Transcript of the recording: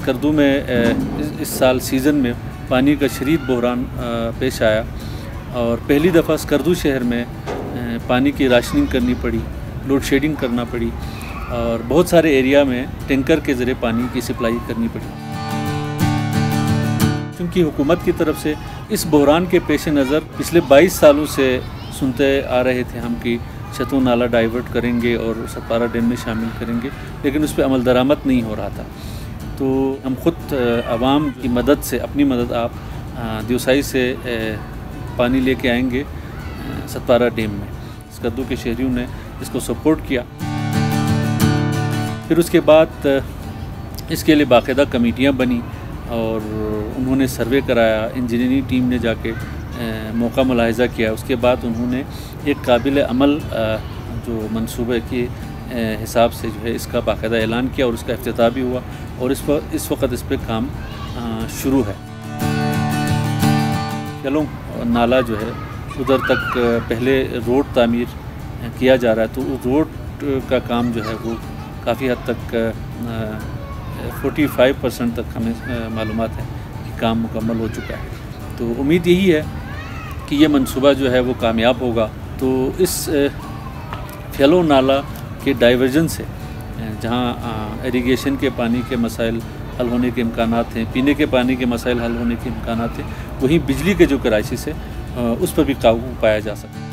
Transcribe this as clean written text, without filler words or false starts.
स्कर्दू में इस साल सीज़न में पानी का शदीद बहरान पेश आया और पहली दफ़ा स्कर्दू शहर में पानी की राशनिंग करनी पड़ी, लोड शेडिंग करना पड़ी और बहुत सारे एरिया में टैंकर के ज़रिए पानी की सप्लाई करनी पड़ी। क्योंकि हुकूमत की तरफ से इस बहरान के पेश नज़र पिछले 22 सालों से सुनते आ रहे थे हम कि छतू नाला डाइवर्ट करेंगे और सतपारा डैम में शामिल करेंगे, लेकिन उस पर अमल दरामद नहीं हो रहा था। तो हम ख़ुद आवाम की मदद से, अपनी मदद आप दिवसाई से पानी लेके आएंगे सतपारा डैम में। स्कर्दू के शहरियों ने इसको सपोर्ट किया। फिर उसके बाद इसके लिए बाकायदा कमेटियाँ बनी और उन्होंने सर्वे कराया, इंजीनियरिंग टीम ने जाके मौका मुलाहिज़ा किया। उसके बाद उन्होंने एक काबिल अमल जो मंसूबे के हिसाब से जो है इसका बाकायदा ऐलान किया और उसका इफ्तिताह भी हुआ और इस वक्त इस पर काम शुरू है। चलो नाला जो है उधर तक पहले रोड तामीर किया जा रहा है, तो उस रोड का काम जो है वो काफ़ी हद तक 45% तक हमें मालूमात है कि काम मुकम्मल हो चुका है। तो उम्मीद यही है कि ये मंसूबा जो है वो कामयाब होगा। तो इस फैलो नाला के डाइवर्जन से जहाँ इरिगेशन के पानी के मसाइल हल होने के इम्कानात हैं, पीने के पानी के मसाइल हल होने के इम्कानात हैं, वहीं बिजली के जो क्राइसिस है उस पर भी काबू पाया जा सकता है।